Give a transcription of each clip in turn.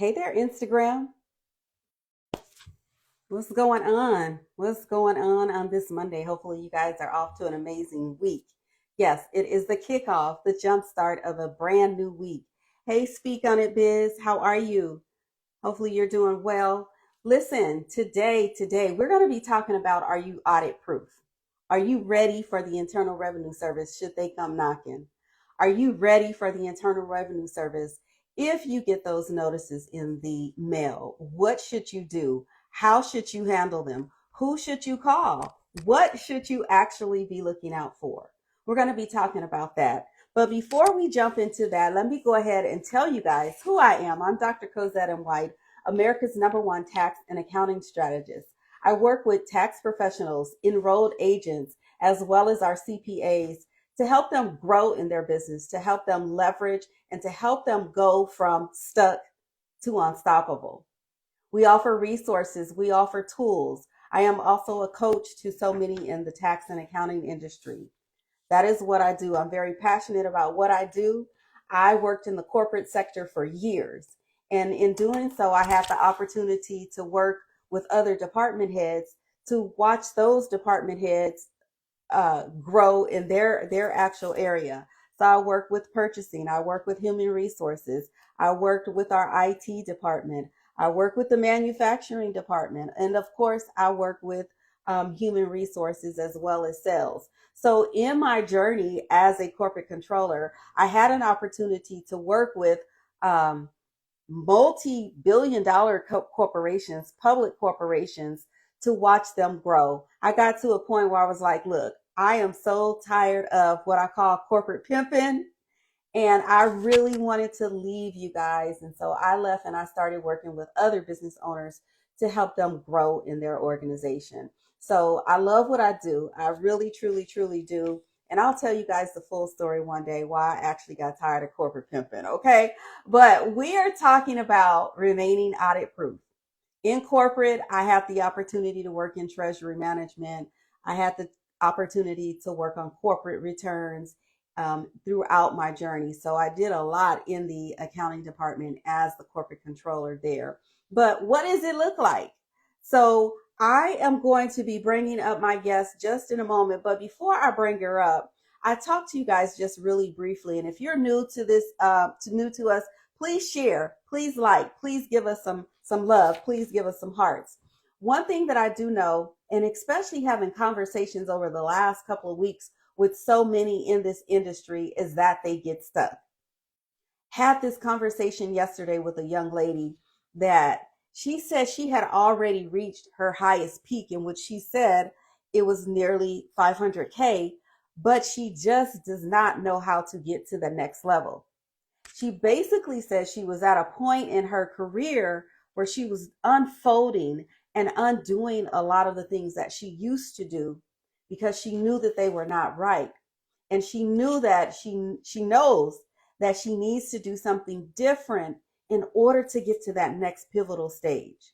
Hey there, Instagram. What's going on? What's going on this Monday? Hopefully, you guys are off to an amazing week. Yes, it is the kickoff, the jump start of a brand new week. Hey, Speak on It, Biz. How are you? Hopefully, you're doing well. Listen, today, we're going to be talking about, are you audit proof? Are you ready for the Internal Revenue Service should they come knocking? Are you ready for the Internal Revenue Service? If you get those notices in the mail, what should you do? How should you handle them? Who should you call? What should you actually be looking out for? We're going to be talking about that. But before we jump into that, let me go ahead and tell you guys who I am. I'm Dr. Cozette M, America's #1 tax and accounting strategist. I work with tax professionals, enrolled agents, as well as our CPAs to help them grow in their business, to help them leverage, and to help them go from stuck to unstoppable. We offer resources, we offer tools. I am also a coach to so many in the tax and accounting industry. That is what I do. I'm very passionate about what I do. I worked in the corporate sector for years. And in doing so, I had the opportunity to work with other department heads to watch those department heads grow in their actual area. So I work with purchasing, I work with human resources, I worked with our IT department, I work with the manufacturing department, and of course, I work with human resources as well as sales. So in my journey as a corporate controller, I had an opportunity to work with multi-billion dollar corporations, public corporations, to watch them grow. I got to a point where I was like, look, I am so tired of what I call corporate pimping. And I really wanted to leave you guys. And so I left and I started working with other business owners to help them grow in their organization. So I love what I do. I really, truly, truly do. And I'll tell you guys the full story one day why I actually got tired of corporate pimping. Okay. But we are talking about remaining audit proof. In corporate, I had the opportunity to work in treasury management. I had the opportunity to work on corporate returns throughout my journey. So I did a lot in the accounting department as the corporate controller there. But what does it look like? So I am going to be bringing up my guest just in a moment. But before I bring her up, I talked to you guys just really briefly. And if you're new to this, new to us, please share, please like, please give us some love, please give us some hearts. One thing that I do know, and especially having conversations over the last couple of weeks with so many in this industry, is that they get stuck. Had this conversation yesterday with a young lady that she said she had already reached her highest peak, in which she said it was nearly 500K, but she just does not know how to get to the next level. She basically said she was at a point in her career where she was unfolding and undoing a lot of the things that she used to do because she knew that they were not right. And she knew that she knows that she needs to do something different in order to get to that next pivotal stage.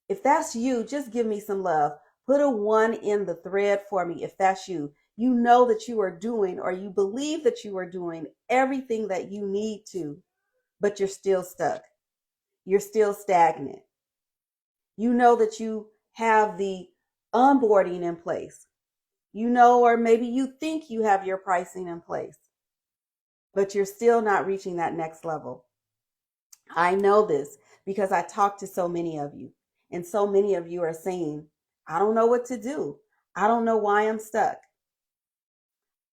If that's you, just give me some love. Put a 1 in the thread for me if that's you. You know that you are doing, or you believe that you are doing everything that you need to, but you're still stuck. You're still stagnant. You know that you have the onboarding in place. You know, or maybe you think you have your pricing in place, but you're still not reaching that next level. I know this because I talk to so many of you, and so many of you are saying, I don't know what to do. I don't know why I'm stuck.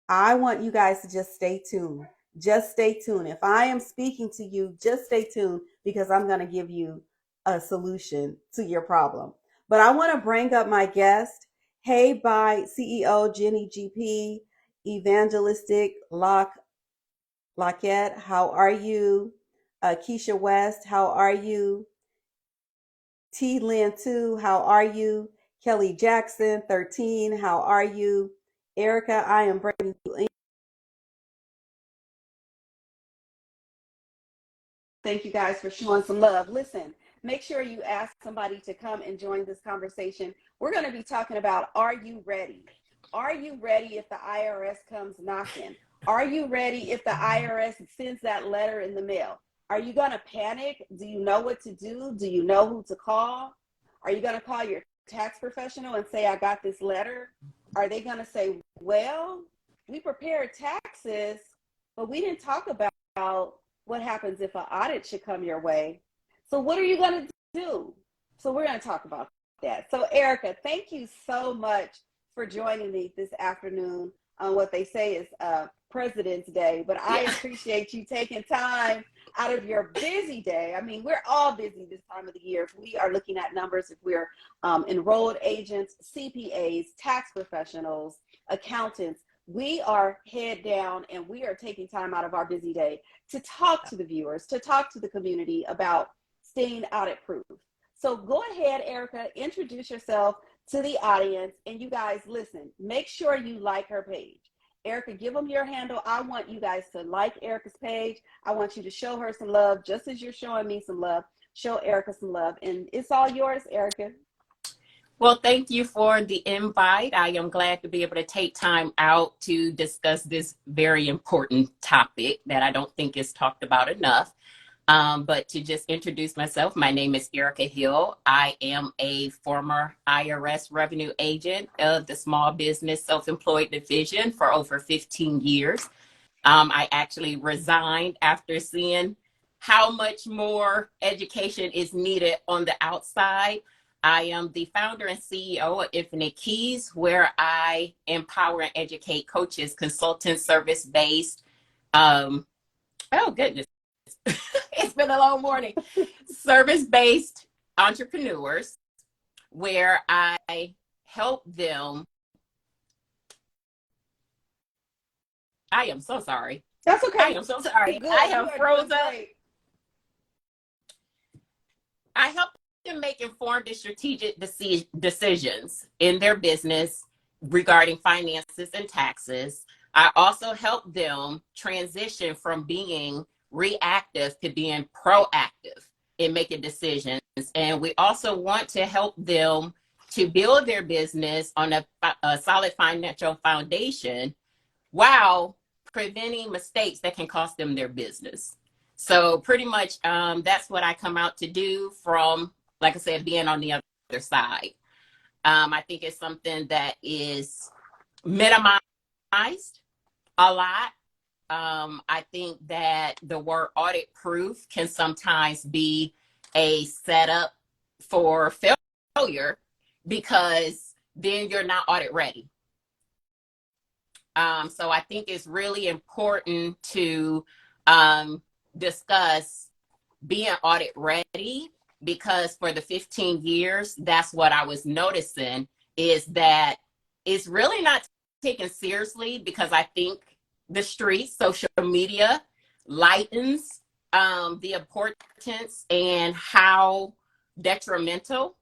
I want you guys to just stay tuned. Just stay tuned. If I am speaking to you, just stay tuned because I'm going to give you a solution to your problem. But I want to bring up my guest. Hey, by CEO Jenny GP, Evangelistic Lockett. How are you? Keisha West, how are you? T Lynn 2, how are you? Kelly Jackson 13, how are you? Erica, I am bringing you in. Thank you guys for showing some love. Listen, make sure you ask somebody to come and join this conversation. We're going to be talking about, are you ready? Are you ready if the IRS comes knocking? Are you ready if the IRS sends that letter in the mail? Are you going to panic? Do you know what to do? Do you know who to call? Are you going to call your tax professional and say, I got this letter? Are they going to say, well, we prepared taxes, but we didn't talk about what happens if an audit should come your way? So what are you going to do? So we're going to talk about that. So Erica, thank you so much for joining me this afternoon on what they say is President's Day, but I appreciate you taking time out of your busy day. I mean, we're all busy this time of the year. If we are looking at numbers, if we're enrolled agents, CPAs, tax professionals, accountants, we are head down and we are taking time out of our busy day to talk to the viewers, to talk to the community about staying audit proof. So go ahead, Erica, introduce yourself to the audience, and you guys listen, make sure you like her page. Erica, give them your handle. I want you guys to like Erica's page. I want you to show her some love, just as you're showing me some love. Show Erica some love, and it's all yours, Erica. Well, thank you for the invite. I am glad to be able to take time out to discuss this very important topic that I don't think is talked about enough. But to just introduce myself, my name is Erica Hill. I am a former IRS revenue agent of the Small Business Self-Employed Division for over 15 years. I actually resigned after seeing how much more education is needed on the outside. I am the founder and CEO of Infinite Keys, where I empower and educate coaches, consultants, service-based. Oh, goodness. It's been a long morning. Service-based entrepreneurs, where I help them. I am so sorry. That's okay. I am so sorry. I have frozen up. I help them make informed and strategic decisions in their business regarding finances and taxes. I also help them transition from being reactive to being proactive in making decisions. And we also want to help them to build their business on a solid financial foundation while preventing mistakes that can cost them their business. So pretty much that's what I come out to do from, like I said, being on the other side. I think it's something that is minimized a lot. I think that the word audit proof can sometimes be a setup for failure because then you're not audit ready. So I think it's really important to discuss being audit ready, because for the 15 years, that's what I was noticing, is that it's really not taken seriously, because I think the streets, social media lightens the importance and how detrimental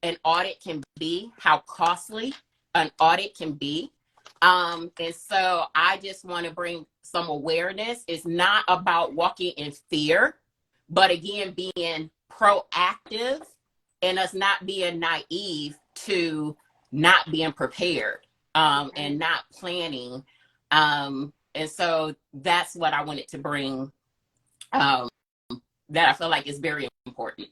an audit can be, how costly an audit can be. And so I just want to bring some awareness. It's not about walking in fear, but again, being proactive and us not being naive to not being prepared and not planning. And so that's what I wanted to bring, that I feel like is very important.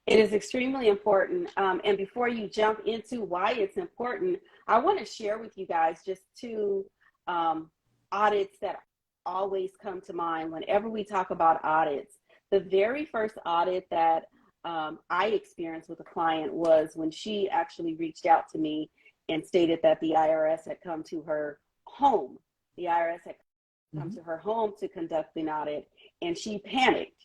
It is extremely important. And before you jump into why it's important, I want to share with you guys just two audits that always come to mind whenever we talk about audits. The very first audit that I experienced with a client was when she actually reached out to me and stated that the IRS had come to her home. The IRS had come to her home to conduct an audit, and she panicked.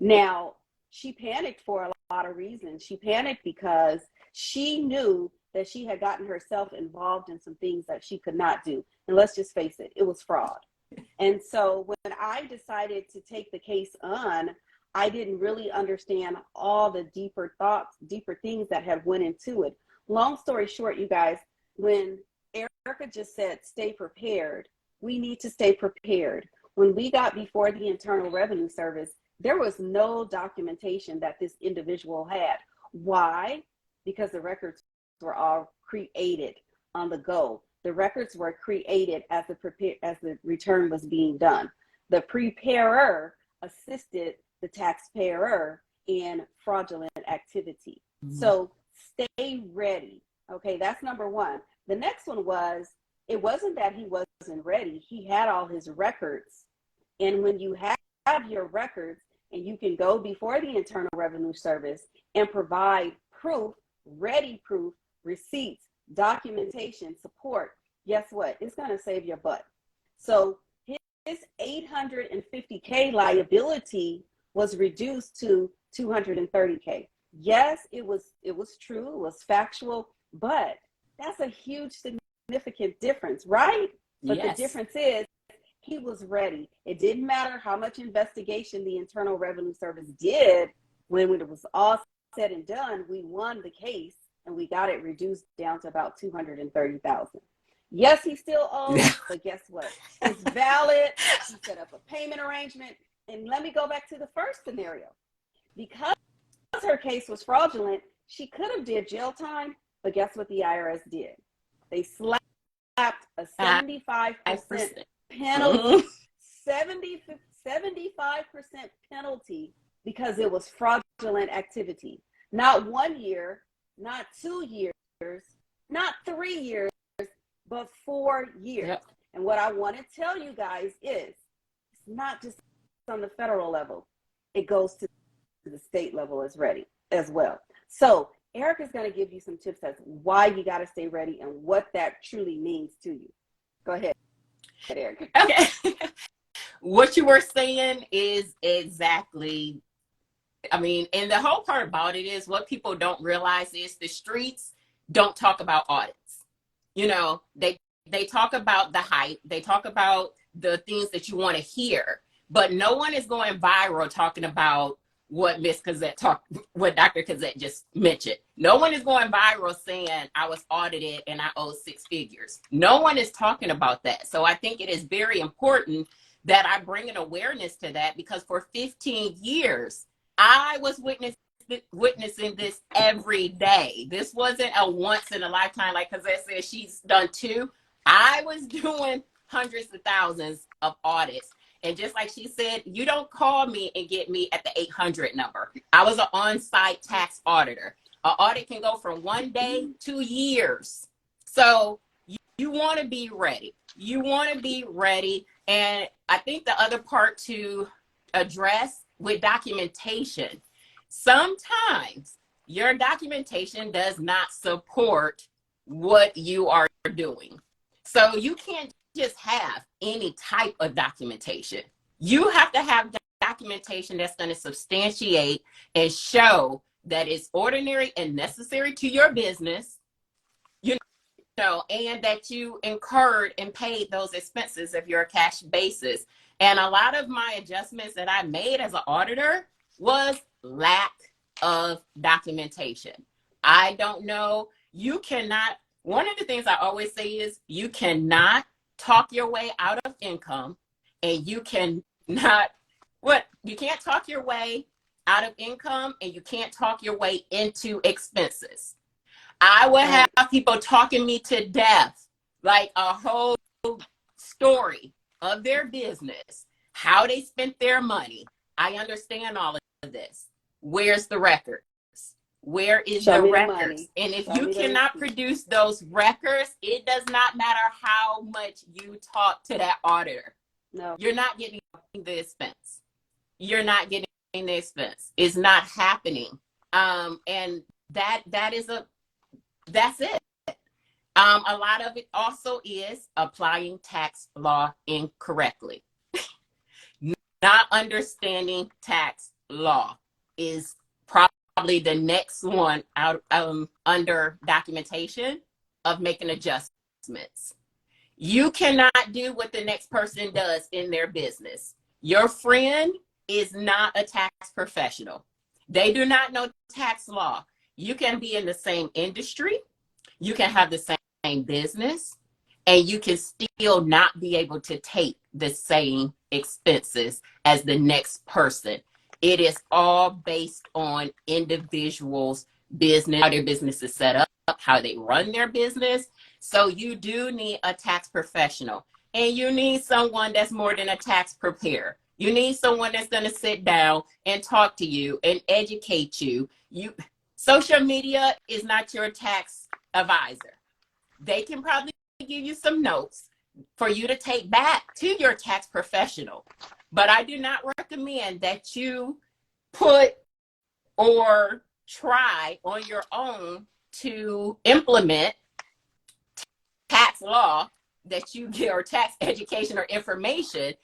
Now, she panicked for a lot of reasons. She panicked because she knew that she had gotten herself involved in some things that she could not do. And let's just face it, it was fraud. And so when I decided to take the case on, I didn't really understand all the deeper thoughts, deeper things that had went into it. Long story short, you guys, when Erica just said, stay prepared, we need to stay prepared. When we got before the Internal Revenue Service, there was no documentation that this individual had. Why? Because the records were all created on the go. The records were created as the return was being done. The preparer assisted the taxpayer in fraudulent activity. Mm-hmm. So stay ready. Okay, that's number one. The next one was, it wasn't that he wasn't ready. He had all his records. And when you have your records and you can go before the Internal Revenue Service and provide proof, ready proof, receipts, documentation, support, guess what? It's going to save your butt. So his $850K liability was reduced to $230K. Yes, it was true, it was factual, but that's a huge significant difference, right? But yes. The difference is he was ready. It didn't matter how much investigation the Internal Revenue Service did. When it was all said and done, we won the case and we got it reduced down to about $230,000. Yes, he still owes, but guess what? It's valid. He set up a payment arrangement. And let me go back to the first scenario. Because her case was fraudulent, she could have did jail time, but guess what the IRS did? They slapped a 75% penalty, 75% penalty because it was fraudulent activity. Not 1 year, not 2 years, not 3 years, but 4 years. Yep. And what I want to tell you guys is, it's not just on the federal level. It goes to the state level as well. So Erica's going to give you some tips as why you got to stay ready and what that truly means to you. Go ahead, Erica. Okay. What you were saying is exactly, I mean, and the whole part about it is what people don't realize is the streets don't talk about audits. You know, they talk about the hype, they talk about the things that you want to hear, but no one is going viral talking about what what Dr. Cozette just mentioned. No one is going viral saying I was audited and I owe 6 figures. No one is talking about that. So I think it is very important that I bring an awareness to that, because for 15 years, I was witnessing this every day. This wasn't a once in a lifetime, like Cozette said, she's done 2. I was doing hundreds of thousands of audits. And just like she said, you don't call me and get me at the 800 number. I was an on-site tax auditor. An audit can go from 1 day to years. So you want to be ready. You want to be ready. And I think the other part to address with documentation, sometimes your documentation does not support what you are doing. So you can't just have any type of documentation. You have to have documentation that's going to substantiate and show that it's ordinary and necessary to your business, you know, and that you incurred and paid those expenses if you're a cash basis. And a lot of my adjustments that I made as an auditor was lack of documentation. I don't know. You cannot, one of the things I always say is you cannot talk your way out of income, and you can't talk your way out of income, and you can't talk your way into expenses. I would have people talking me to death, like a whole story of their business, how they spent their money. I understand all of this. Where's the records? Where is the records? And if you cannot produce those records, it does not matter how much you talk to that auditor. No, you're not getting the expense. You're not getting the expense. It's not happening. And that's it. A lot of it also is applying tax law incorrectly. Not understanding tax law is probably the next one out under documentation of making adjustments. You cannot do what the next person does in their business. Your friend is not a tax professional. They do not know tax law. You can be in the same industry, you can have the same business, and you can still not be able to take the same expenses as the next person. It is all based on individuals' business, how their business is set up, how they run their business. So you do need a tax professional, and you need someone that's more than a tax preparer. You need someone that's going to sit down and talk to you and educate you. Social media is not your tax advisor. They can probably give you some notes for you to take back to your tax professional. But I do not recommend that you put or try on your own to implement tax law that you get, or tax education or information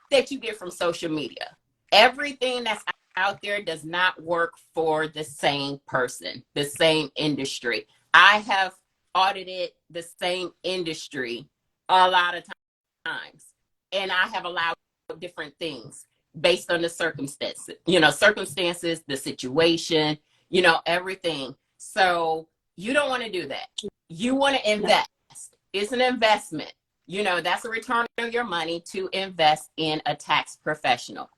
that you get from social media. Everything that's out there does not work for the same person, the same industry. I have audited the same industry a lot of times, and I have allowed different things based on the circumstances, the situation, everything. So you don't want to do that. You want to invest. It's an investment. That's a return on your money to invest in a tax professional.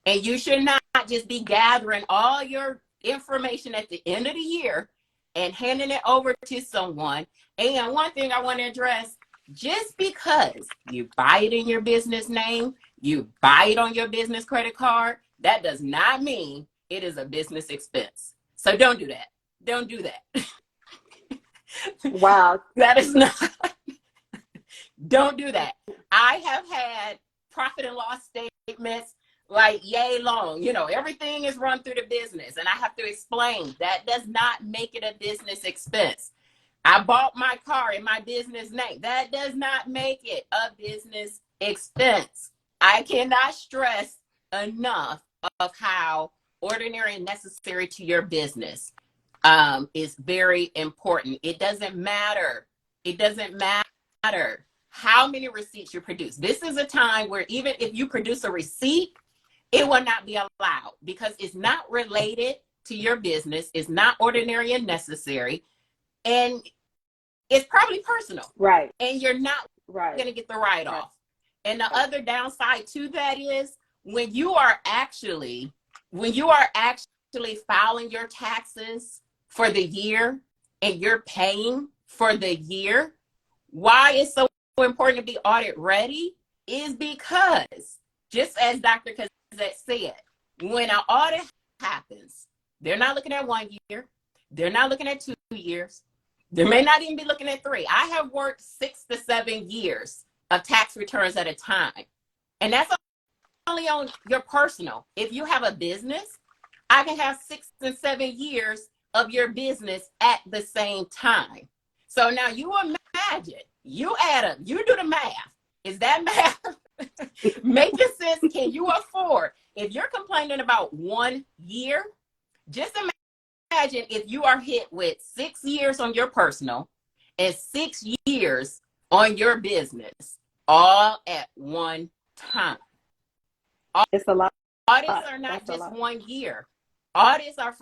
And you should not just be gathering all your information at the end of the year and handing it over to someone. And one thing I want to address, just because you buy it in your business name, you buy it on your business credit card, that does not mean it is a business expense. So don't do that. Don't do that. Wow. That is not. Don't do that. I have had profit and loss statements like yay long. Everything is run through the business, and I have to explain that does not make it a business expense. I bought my car in my business name. That does not make it a business expense. I cannot stress enough of how ordinary and necessary to your business is very important. It doesn't matter. It doesn't matter how many receipts you produce. This is a time where even if you produce a receipt, it will not be allowed because it's not related to your business. It's not ordinary and necessary. And it's probably personal. Right. And you're not going to get the write-off. Right. And the other downside to that is when you are actually filing your taxes for the year and you're paying for the year, why it's so important to be audit ready is because, just as Dr. Cozette said, when an audit happens, they're not looking at 1 year. They're not looking at 2 years. They may not even be looking at 3. I have worked 6 to 7 years of tax returns at a time. And that's only on your personal. If you have a business, I can have 6 and 7 years of your business at the same time. So now you imagine, you add up, you do the math. Is that math making sense? Can you afford? If you're complaining about 1 year, just imagine if you are hit with 6 years on your personal and 6 years on your business, all at one time. It's a lot. Audits are not just 1 year. Audits are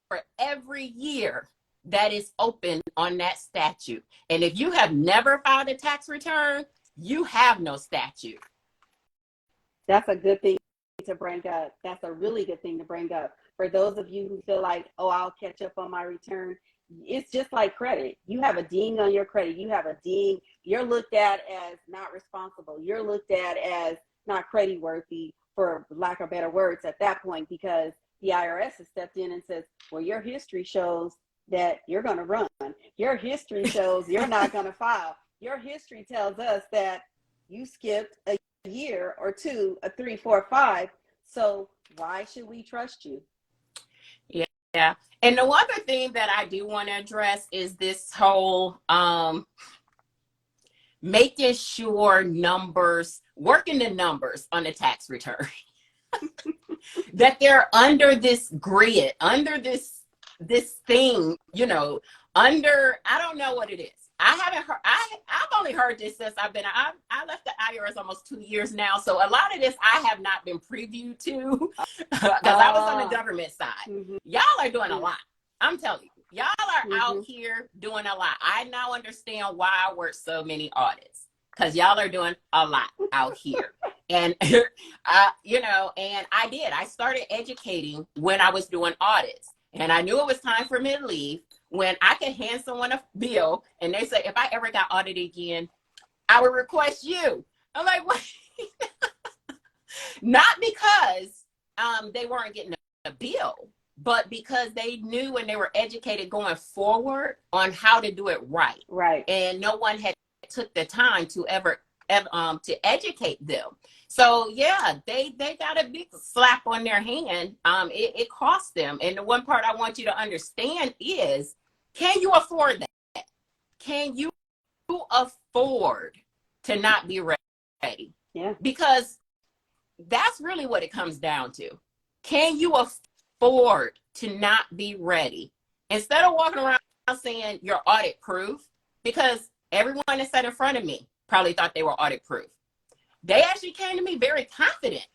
for every year that is open on that statute. And if you have never filed a tax return, you have no statute. That's a good thing to bring up. That's a really good thing to bring up. For those of you who feel like, oh, I'll catch up on my return, it's just like credit. You have a ding on your credit. You have a ding. You're looked at as not responsible. You're looked at as not credit worthy, for lack of better words, at that point, because the IRS has stepped in and says, well, your history shows that you're going to run. Your history shows you're not going to file. Your history tells us that you skipped a year or 2, a 3, 4, 5. So why should we trust you? Yeah. And the other thing that I do want to address is this whole making sure working the numbers on the tax return, that they're under this grid, under this thing, I don't know what it is. I haven't heard, I've only heard this since I left the IRS almost 2 years now. So a lot of this I have not been previewed to because I was on the government side. Mm-hmm. Y'all are doing a lot. I'm telling you, y'all are out here doing a lot. I now understand why I work so many audits, because y'all are doing a lot out here. And, and I started educating when I was doing audits. And I knew it was time for me to leave when I could hand someone a bill and they say, if I ever got audited again, I would request you. I'm like, what? Not because they weren't getting a bill, but because they knew and they were educated going forward on how to do it right. Right. And no one had took the time to ever to educate them. So yeah, they got a big slap on their hand. It cost them. And the one part I want you to understand is, can you afford that? Can you afford to not be ready? Yeah. Because that's really what it comes down to. Can you afford to not be ready? Instead of walking around saying you're audit proof, because everyone that sat in front of me probably thought they were audit proof. They actually came to me very confident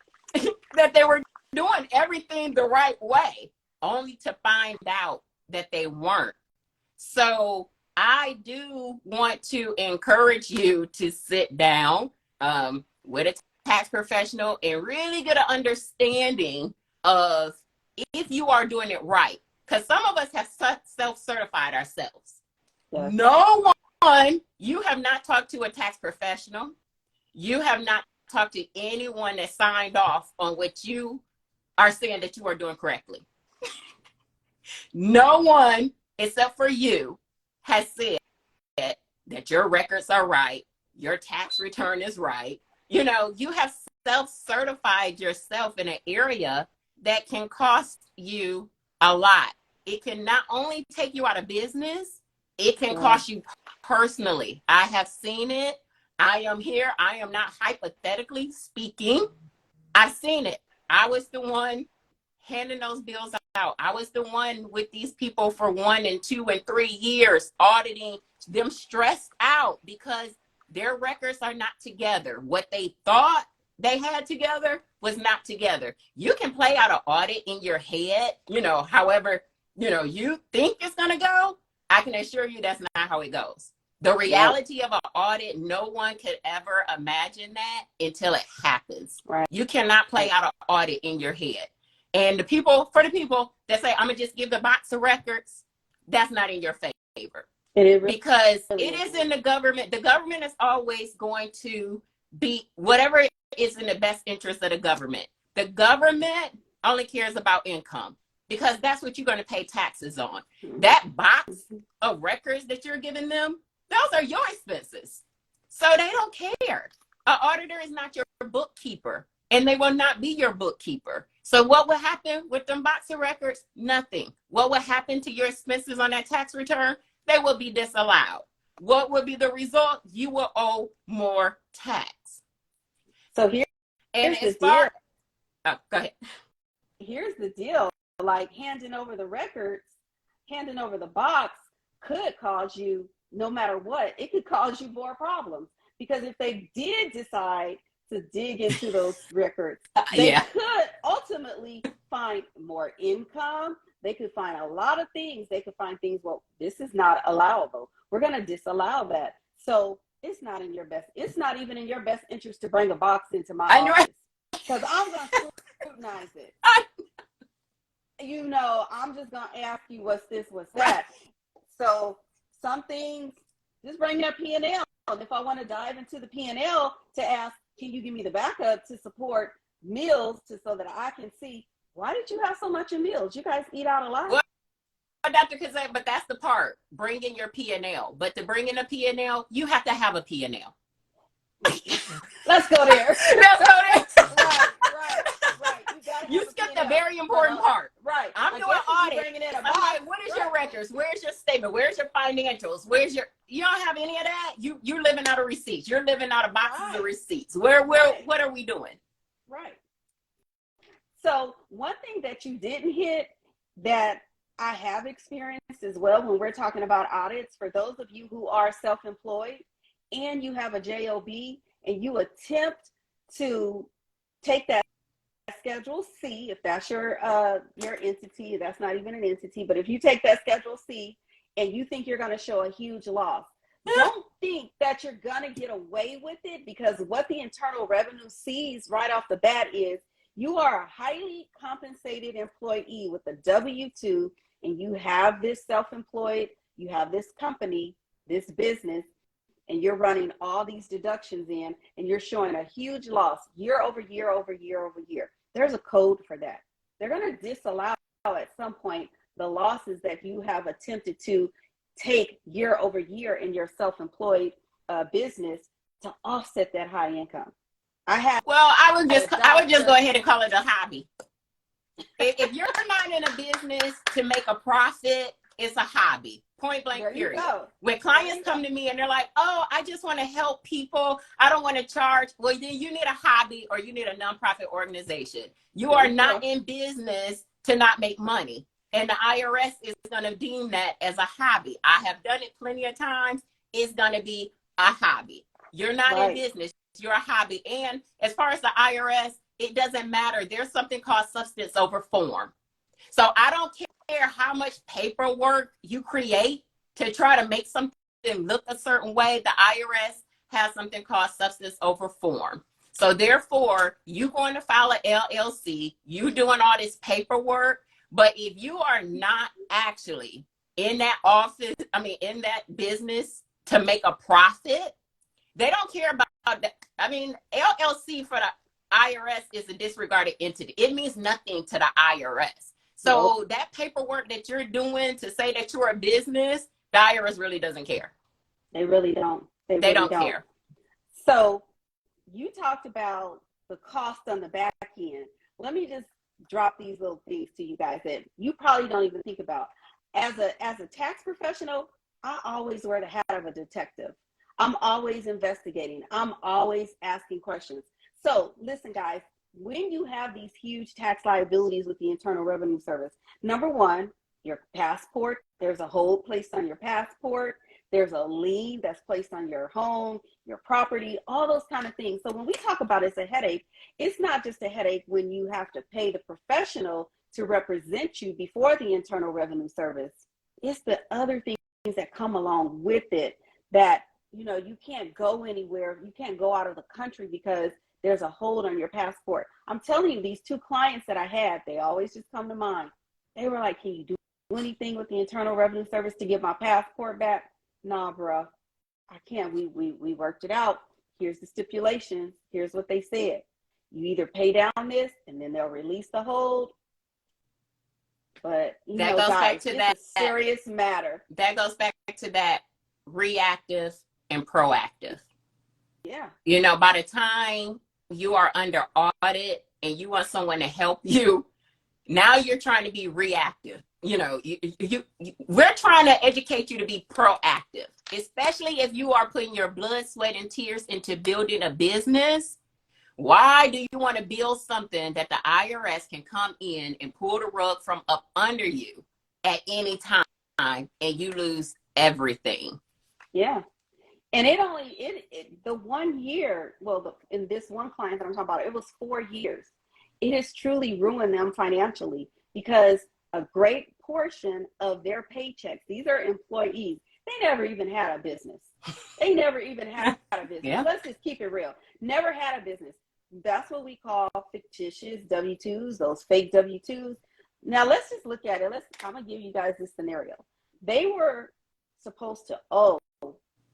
that they were doing everything the right way, only to find out that they weren't. So I do want to encourage you to sit down with a tax professional and really get an understanding of if you are doing it right. Because some of us have self-certified ourselves. Yes. No one, you have not talked to a tax professional. You have not talked to anyone that signed off on what you are saying that you are doing correctly. No one, except for you, has said that your records are right, your tax return is right. You know, you have self-certified yourself in an area that can cost you a lot. It can not only take you out of business, it can cost you personally. I have seen it. I am here. I am not hypothetically speaking. I've seen it. I was the one handing those bills out. I was the one with these people for 1 and 2 and 3 years, auditing them, stressed out because their records are not together. What they thought they had together was not together. You can play out an audit in your head, however, you think it's going to go. I can assure you that's not how it goes. The reality of an audit, no one could ever imagine that until it happens. Right. You cannot play out an audit in your head. And for the people that say, I'm going to just give the box of records, that's not in your favor. Because it is in the government. The government is always going to be whatever is in the best interest of the government. The government only cares about income because that's what you're going to pay taxes on. That box of records that you're giving them, those are your expenses. So they don't care. An auditor is not your bookkeeper, and they will not be your bookkeeper. So what will happen with them box of records? Nothing. What will happen to your expenses on that tax return? They will be disallowed. What will be the result? You will owe more tax. So here's the deal. Oh, go ahead. Here's the deal. Like handing over the records, handing over the box could cause you, no matter what, it could cause you more problems. Because if they did decide to dig into those records, they could ultimately find more income. They could find a lot of things. They could find things, well, this is not allowable. We're going to disallow that. So it's not in your best. It's not even in your best interest to bring a box into my office because I'm going to scrutinize it. I'm just going to ask you what's this, what's that. So some things, just bring your P&L. And if I want to dive into the P&L to ask, can you give me the backup to support meals so that I can see, why did you have so much in meals? You guys eat out a lot? Well, Dr. Cozette, but that's the part, bring in your P&L. But to bring in a P&L, you have to have a P&L. Let's go there. Let's go there. Right. You skipped a very important part. Right. I'm doing audit. I'm like, what is your records? Where's your statement? Where's your financials? You don't have any of that? You're living out of receipts. You're living out of boxes of receipts. What are we doing? Right. So one thing that you didn't hit that I have experienced as well when we're talking about audits, for those of you who are self-employed and you have a JOB and you attempt to take that Schedule C, if that's your entity, that's not even an entity, but if you take that Schedule C and you think you're going to show a huge loss, don't think that you're going to get away with it, because what the Internal Revenue sees right off the bat is you are a highly compensated employee with a W-2, and you have this self-employed, you have this company, this business, and you're running all these deductions in, and you're showing a huge loss year over year over year over year, there's a code for that. They're going to disallow at some point the losses that you have attempted to take year over year in your self-employed business to offset that high income. I would just go ahead and call it a hobby. If you're not in a business to make a profit, it's a hobby. Point blank, period. When clients come to me and they're like, oh, I just want to help people, I don't want to charge. Well, then you need a hobby or you need a nonprofit organization. You are not in business to not make money. And the IRS is going to deem that as a hobby. I have done it plenty of times. It's going to be a hobby. You're not in business. You're a hobby. And as far as the IRS, it doesn't matter. There's something called substance over form. So I don't care how much paperwork you create to try to make something look a certain way. The IRS has something called substance over form. So therefore, you're going to file an LLC. You doing all this paperwork. But if you are not actually in that office, in that business to make a profit, they don't care about that. LLC for the IRS is a disregarded entity. It means nothing to the IRS. So that paperwork that you're doing to say that you're a business, the IRS really doesn't care. They really don't. They don't care. So you talked about the cost on the back end. Let me just drop these little things to you guys that you probably don't even think about. As a tax professional, I always wear the hat of a detective. I'm always investigating. I'm always asking questions. So listen, guys, when you have these huge tax liabilities with the Internal Revenue Service, number one, your passport, there's a hold placed on your passport. There's a lien that's placed on your home, your property, all those kind of things. So when we talk about it's a headache, it's not just a headache when you have to pay the professional to represent you before the Internal Revenue Service. It's the other things that come along with it that, you can't go anywhere. You can't go out of the country because there's a hold on your passport. I'm telling you, these two clients that I had, they always just come to mind. They were like, can you do anything with the Internal Revenue Service to get my passport back? Nah, bro, I can't. We worked it out. Here's the stipulations. Here's what they said. You either pay down this and then they'll release the hold. But that goes back to that serious matter. That goes back to that reactive and proactive. Yeah. By the time you are under audit and you want someone to help you, now you're trying to be reactive. We're trying to educate you to be proactive, especially if you are putting your blood, sweat, and tears into building a business. Why do you want to build something that the IRS can come in and pull the rug from up under you at any time and you lose everything? Yeah. And the 1 year, in this one client that I'm talking about, it was 4 years. It has truly ruined them financially because a great portion of their paychecks, these are employees, they never even had a business. They never even had a business. Yeah. Let's just keep it real. Never had a business. That's what we call fictitious W-2s, those fake W-2s. Now let's just look at it. I'm going to give you guys this scenario. They were supposed to owe,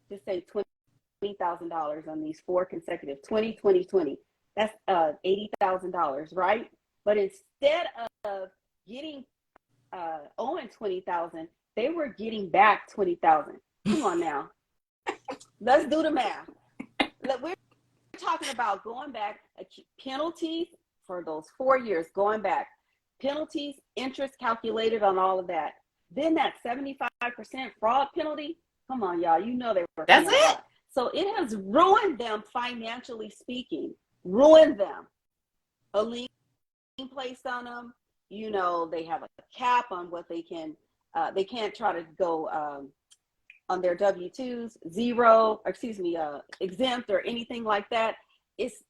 just say $20,000 on these 4 consecutive, 20. That's $80,000, right? But instead of getting owing $20,000, they were getting back $20,000. Come on now, let's do the math. We're talking about going back, penalties for those 4 years, going back, penalties, interest calculated on all of that. Then that 75% fraud penalty. Come on, y'all. They were. That's it. So it has ruined them financially speaking. Ruined them. A lien placed on them. They have a cap on what they can. They can't try to go on their W-2s, exempt or anything like that. It's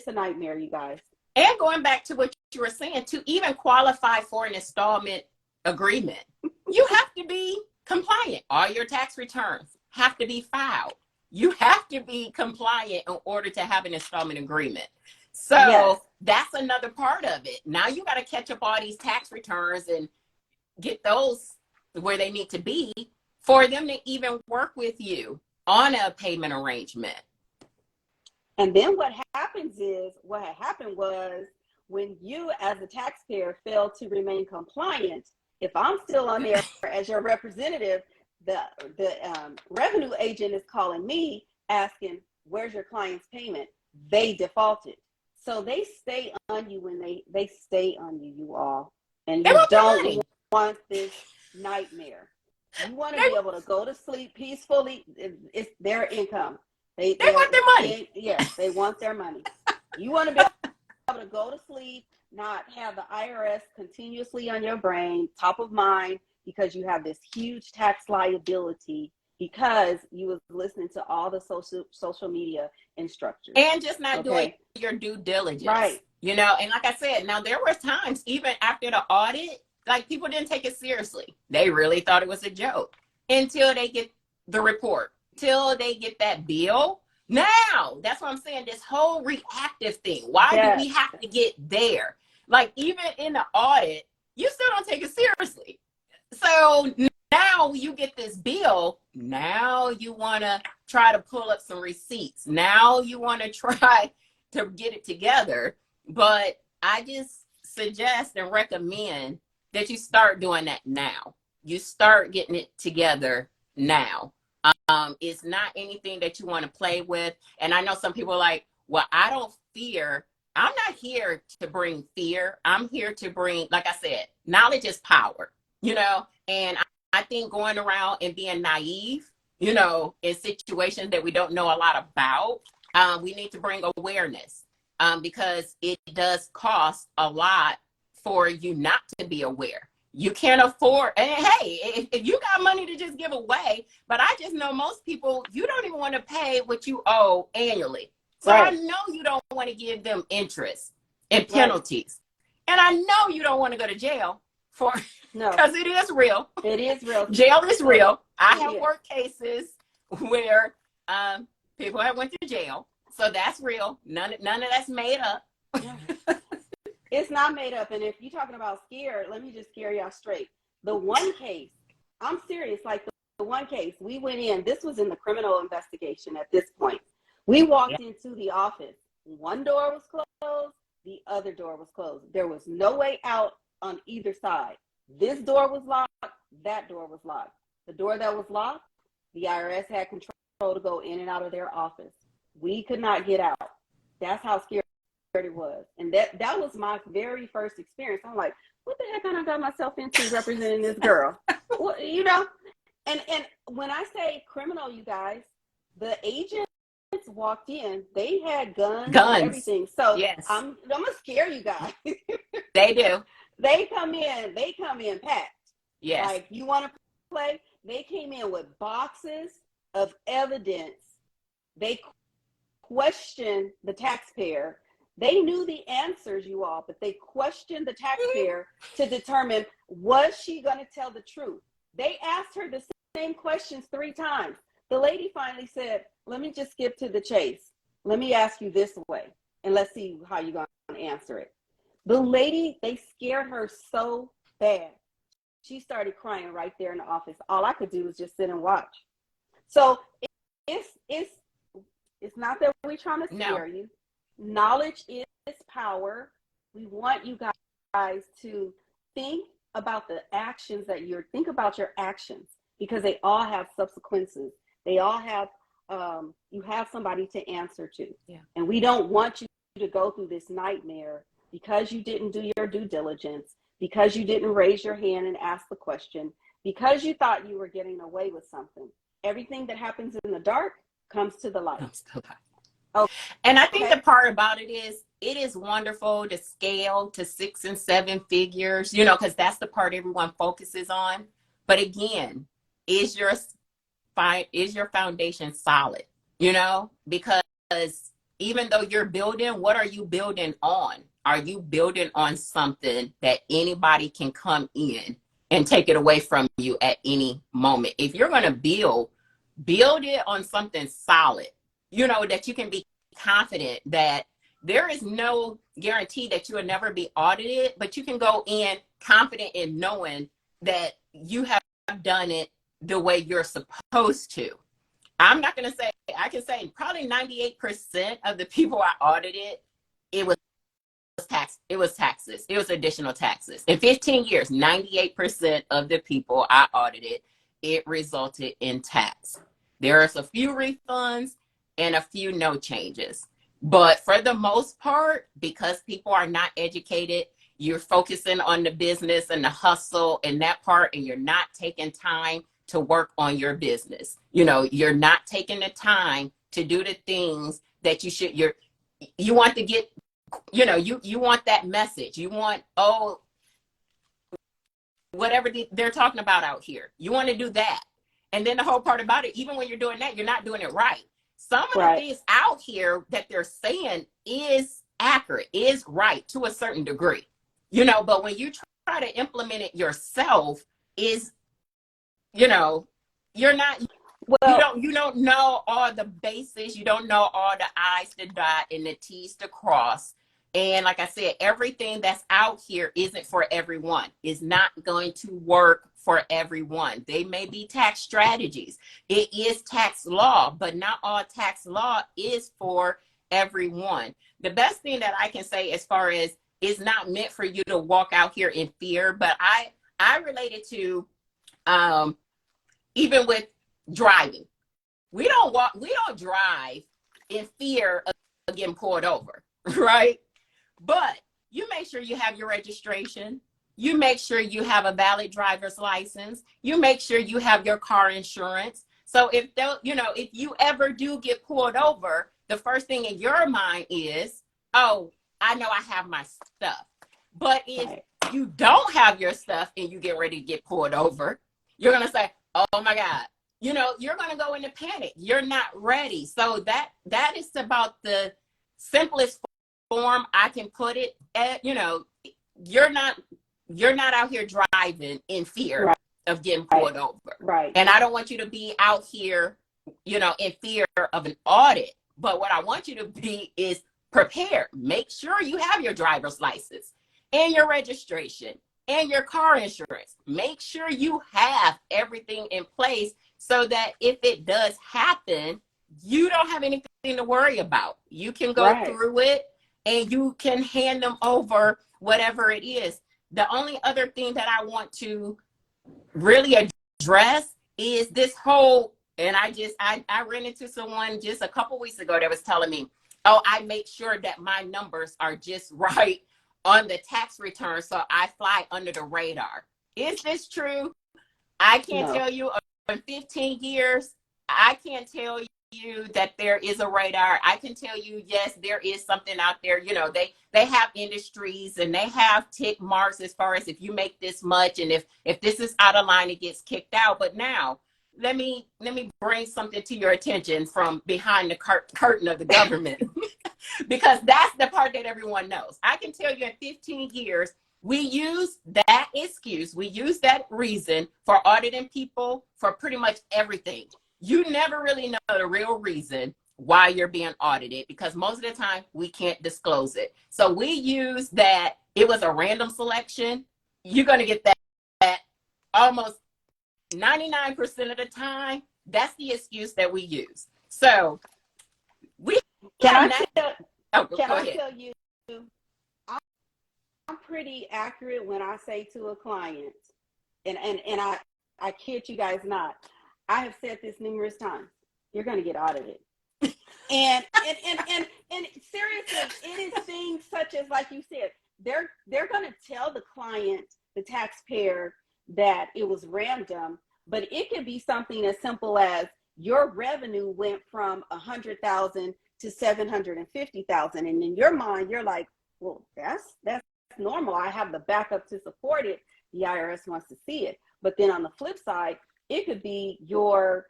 a nightmare, you guys. And going back to what you were saying, to even qualify for an installment agreement, you have to be compliant. All your tax returns have to be filed. You have to be compliant in order to have an installment agreement. So That's another part of it. Now you got to catch up all these tax returns and get those where they need to be for them to even work with you. on a payment arrangement. And then what happens is, what had happened was, when you as a taxpayer fail to remain compliant, if I'm still on there as your representative, the revenue agent is calling me asking, where's your client's payment? They defaulted. So they stay on you when they stay on you, you all. And They you want their don't money. want this nightmare. You want to They, be able to go to sleep peacefully. It's their income. they want their money. Yes, they want their money. You want to be able to go to sleep, not have the IRS continuously on your brain, top of mind, because you have this huge tax liability because you was listening to all the social media instructors. And just not doing your due diligence. Right. You know, and like I said, now there were times even after the audit, like people didn't take it seriously. They really thought it was a joke until they get the report, till they get that bill. Now, that's what I'm saying, this whole reactive thing. Why do we have to get there? Like, even in the audit, you still don't take it seriously. So now you get this bill. Now you want to try to pull up some receipts. Now you want to try to get it together. But I just suggest and recommend that you start doing that now. You start getting it together now. It's not anything that you want to play with. And I know some people are like, well, I don't fear. I'm not here to bring fear. I'm here to bring, like I said, knowledge is power, you know? And I think going around and being naive, you know, in situations that we don't know a lot about, we need to bring awareness, because it does cost a lot for you not to be aware. You can't afford, and hey, if you got money to just give away, but I just know most people, you don't even want to pay what you owe annually. So I know you don't want to give them interest and penalties. And I know you don't want to go to jail for, because it is real. It is real. Jail is real. I have worked cases where people have went to jail. So that's real. None of that's made up. It's not made up. And if you're talking about scared, let me just scare y'all straight. The one case, I'm serious, like the one case, we went in, this was in the criminal investigation at this point. We walked into the office. One door was closed, the other door was closed. There was no way out on either side. This door was locked, that door was locked. The door that was locked, the IRS had control to go in and out of their office. We could not get out. That's how scared it was. And that was my very first experience. I'm like, what the heck I got myself into representing this girl? Well, you know, and when I say criminal, you guys, the agents walked in, they had guns and everything. So I'm gonna scare you guys. They do. They come in packed. Yes. Like, you want to play? They came in with boxes of evidence. They questioned the taxpayer. They knew the answers, you all, but they questioned the taxpayer to determine, was she going to tell the truth? They asked her the same questions 3 times. The lady finally said, let me just skip to the chase. Let me ask you this way, and let's see how you're going to answer it. The lady, they scared her so bad. She started crying right there in the office. All I could do was just sit and watch. So it's not that we're trying to scare you. Knowledge is power. We want you guys to think about the actions think about your actions, because they all have consequences. They all have, you have somebody to answer to. Yeah. And we don't want you to go through this nightmare because you didn't do your due diligence, because you didn't raise your hand and ask the question, because you thought you were getting away with something. Everything that happens in the dark comes to the light. Okay. And I think the part about it is wonderful to scale to 6 and 7 figures, you know, because that's the part everyone focuses on. But again, is your foundation solid? You know, because even though you're building, what are you building on? Are you building on something that anybody can come in and take it away from you at any moment? If you're going to build it on something solid, you know, that you can be confident that there is no guarantee that you will never be audited, but you can go in confident in knowing that you have done it the way you're supposed to. I'm not going to say, I can say probably 98% of the people I audited, it was taxes. It was additional taxes. In 15 years, 98% of the people I audited, it resulted in tax. There's a few refunds and a few no changes. But for the most part, because people are not educated, you're focusing on the business and the hustle and that part, and you're not taking time to work on your business. You know, you're not taking the time to do the things that you should. You want to get, you know, you want that message. You want, oh, whatever they're talking about out here. You want to do that. And then the whole part about it, even when you're doing that, you're not doing it right. Some of the things out here that they're saying is accurate, is right to a certain degree. You know, but when you try to implement it yourself, is, you know, you're not, you don't know all the bases, you don't know all the I's to dot and the T's to cross. And like I said, everything that's out here isn't for everyone. It's not going to work for everyone. They may be tax strategies. It is tax law, but not all tax law is for everyone. The best thing that I can say as far as it's not meant for you to walk out here in fear, but I related to even with driving. We don't drive in fear of getting pulled over, right? But you make sure you have your registration. You make sure you have a valid driver's license. You make sure you have your car insurance. So if you ever do get pulled over, the first thing in your mind is, oh, I know I have my stuff. But if you don't have your stuff and you get ready to get pulled over, you're going to say, oh my God, you know, you're going to go into panic. You're not ready. So that is about the simplest form I can put it at. You know, you're not out here driving in fear of getting pulled over. Right. And I don't want you to be out here, you know, in fear of an audit. But what I want you to be is prepared. Make sure you have your driver's license and your registration and your car insurance. Make sure you have everything in place so that if it does happen, you don't have anything to worry about. You can go through it and you can hand them over whatever it is. The only other thing that I want to really address is this whole, and I ran into someone just a couple weeks ago that was telling me, oh, I make sure that my numbers are just right on the tax return so I fly under the radar. Is this true? I can't tell you in 15 years, I can't tell you that there is a radar. I can tell you, yes, there is something out there. You know, they have industries and they have tick marks as far as if you make this much and if this is out of line, it gets kicked out. But now let me bring something to your attention from behind the curtain of the government because that's the part that everyone knows. I can tell you in 15 years, we use that excuse, we use that reason for auditing people for pretty much everything. You never really know the real reason why you're being audited because most of the time we can't disclose it. So we use that it was a random selection. You're going to get that almost 99% of the time. That's the excuse that we use. So we can I tell you, I'm pretty accurate when I say to a client, and I kid you guys not, I have said this numerous times, you're going to get audited. and seriously, it is things such as, like you said, they're going to tell the client, the taxpayer, that it was random, but it could be something as simple as your revenue went from 100,000 to 750,000. And in your mind, you're like, well, that's normal. I have the backup to support it. The IRS wants to see it. But then on the flip side, it could be your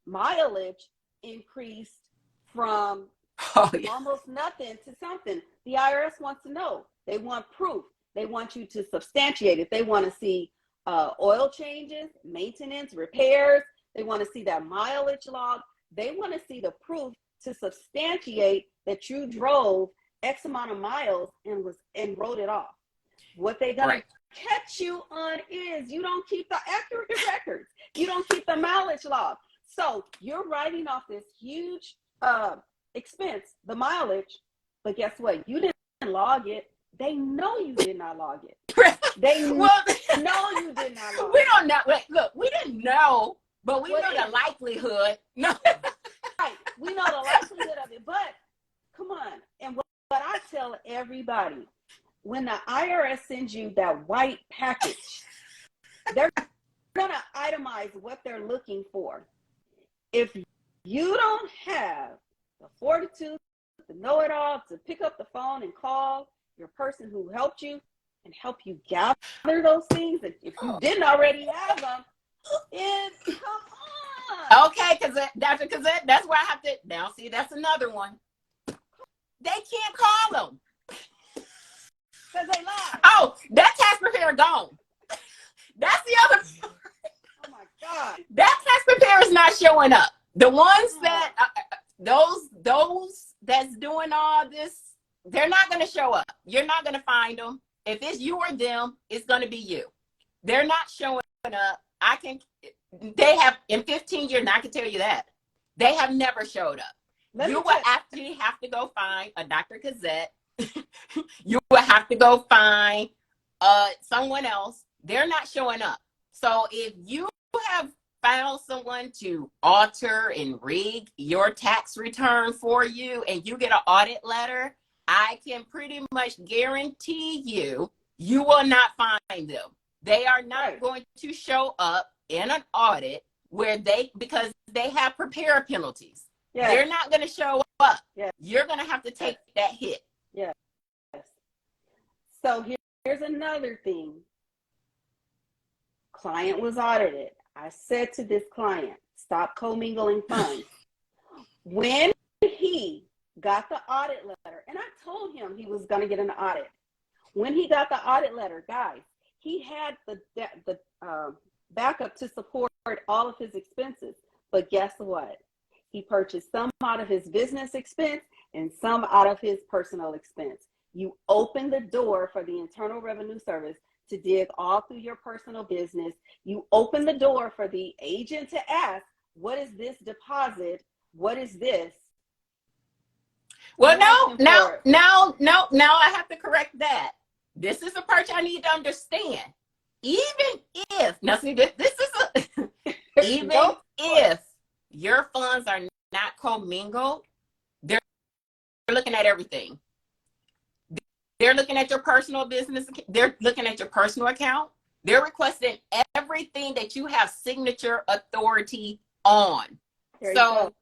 mileage increased from almost nothing to something. The IRS wants to know. They want proof. They want you to substantiate it. They want to see oil changes, maintenance, repairs. They want to see that mileage log. They want to see the proof to substantiate that you drove X amount of miles and wrote it off. What they gonna catch you on is you don't keep the accurate records. You don't keep the mileage log. So you're writing off this huge expense, the mileage, but guess what? You didn't log it. They know you did not log it. They well, know you did not log we it. don't know. Wait, look, we didn't know, but we know the likelihood. No. Right. We know the likelihood of it, but come on. And what I tell everybody, when the IRS sends you that white package, they're going to itemize what they're looking for. If you don't have the fortitude, the know-it-all, to pick up the phone and call your person who helped you and help you gather those things, and if you didn't already have them, come on. Okay, Dr. Cozette, that's where I have to, now see, that's another one. They can't call them. Because they lie. Oh, that tax preparer gone. That's the other. Oh my God. That tax preparer is not showing up. The ones that, those that's doing all this, they're not going to show up. You're not going to find them. If it's you or them, it's going to be you. They're not showing up. They have, in 15 years, and I can tell you that, they have never showed up. You will actually have to go find a Dr. Cozette. You will have to go find someone else. They're not showing up. So if you have found someone to alter and rig your tax return for you and you get an audit letter, I can pretty much guarantee you will not find them. They are not going to show up in an audit because they have preparer penalties. Yes. They're not going to show up. Yes. You're going to have to take that hit. Yes. So here's another thing. Client was audited. I said to this client, stop commingling funds. When he got the audit letter, and I told him he was going to get an audit. When he got the audit letter, guys, he had the backup to support all of his expenses. But guess what? He purchased some out of his business expense and some out of his personal expense. You open the door for the Internal Revenue Service to dig all through your personal business. You open the door for the agent to ask, what is this deposit? What is this? Well, now I have to correct that. This is the part I need to understand. Even if, now see, this is even if your funds are not commingled, they're looking at everything. They're looking at your personal business. They're looking at your personal account. They're requesting everything that you have signature authority on. So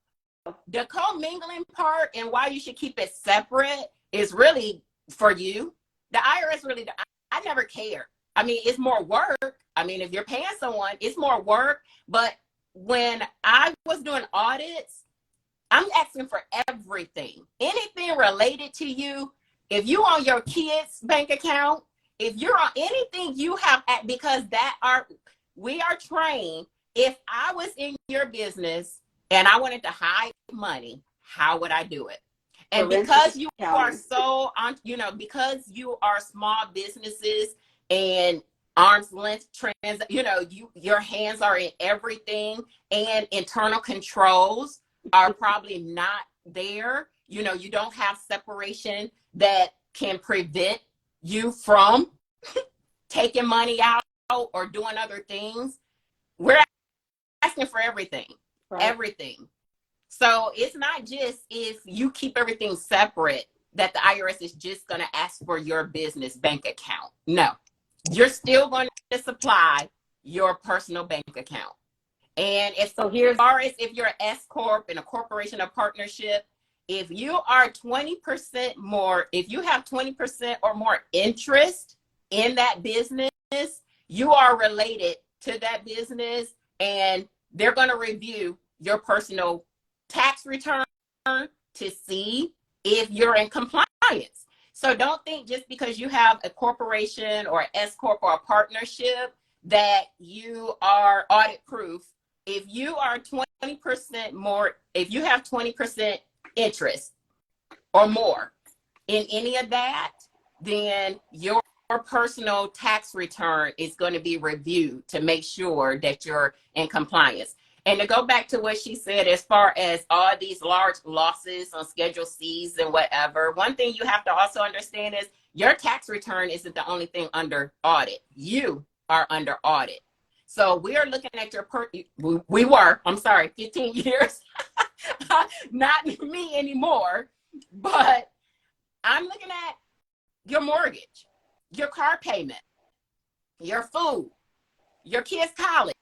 the commingling part and why you should keep it separate is really for you. The IRS really, I never care. I mean, it's more work. I mean, if you're paying someone, it's more work. But when I was doing audits, I'm asking for everything. Anything related to you. If you on your kids' bank account, if you're on anything you have, because we are trained. If I was in your business and I wanted to hide money, how would I do it? And because you are so, because you are small businesses and arm's length your hands are in everything and internal controls are probably not there. You don't have separation that can prevent you from taking money out or doing other things. We're asking for everything, everything. So it's not just if you keep everything separate that the IRS is just going to ask for your business bank account. No, you're still going to supply your personal bank account. And as far as if you're an S Corp and a corporation or partnership, if you are 20% more, if you have 20% or more interest in that business, you are related to that business and they're going to review your personal tax return to see if you're in compliance. So don't think just because you have a corporation or an S Corp or a partnership that you are audit proof. If you are 20% more, if you have 20% interest or more in any of that, then your personal tax return is going to be reviewed to make sure that you're in compliance. And to go back to what she said, as far as all these large losses on Schedule C's and whatever, one thing you have to also understand is your tax return isn't the only thing under audit. You are under audit. So we are looking at your, I'm sorry, 15 years, not me anymore, but I'm looking at your mortgage, your car payment, your food, your kids' college,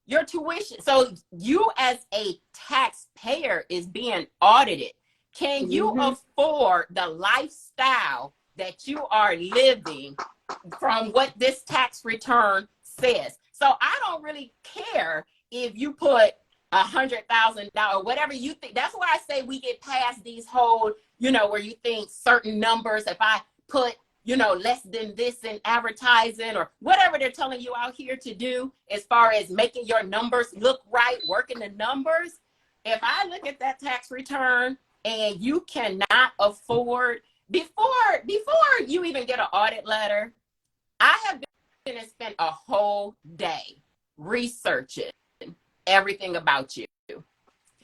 your tuition. So you as a taxpayer is being audited. Can you afford the lifestyle that you are living from what this tax return says? So I don't really care if you put $100,000, whatever you think. That's why I say we get past these whole, where you think certain numbers, if I put less than this in advertising or whatever they're telling you out here to do as far as making your numbers look right, working the numbers. If I look at that tax return and you cannot afford, before you even get an audit letter, I have been and spent a whole day researching everything about you.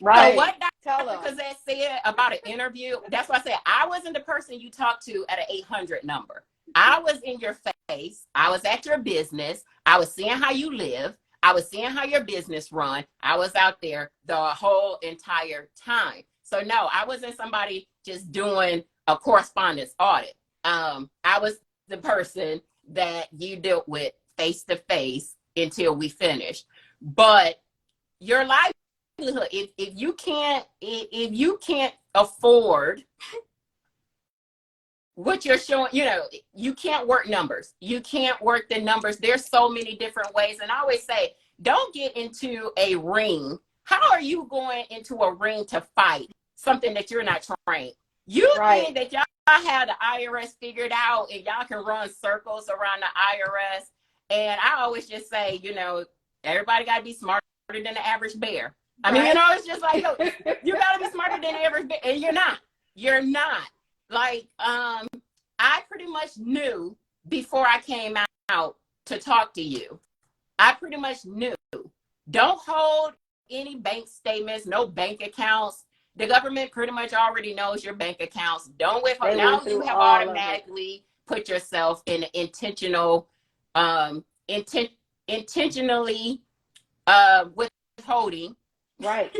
Right. So what Dr. Cozette said about an interview, that's why I said I wasn't the person you talked to at an 800 number. I was in your face. I was at your business. I was seeing how you live. I was seeing how your business run. I was out there the whole entire time. So no, I wasn't somebody just doing a correspondence audit. I was the person that you dealt with face to face until we finished. But your life, if you can't afford what you're showing, you can't work numbers. You can't work the numbers. There's so many different ways. And I always say, don't get into a ring. How are you going into a ring to fight something that you're not trained? You think that y'all have the IRS figured out and y'all can run circles around the IRS. And I always just say, everybody got to be smarter than the average bear. I mean, it's just like, you got to be smarter than the average bear. And you're not. Like, I pretty much knew before I came out to talk to you. I pretty much knew. Don't hold any bank statements, no bank accounts. The government pretty much already knows your bank accounts. Don't withhold. Now you have automatically put yourself in an intentionally withholding. Right.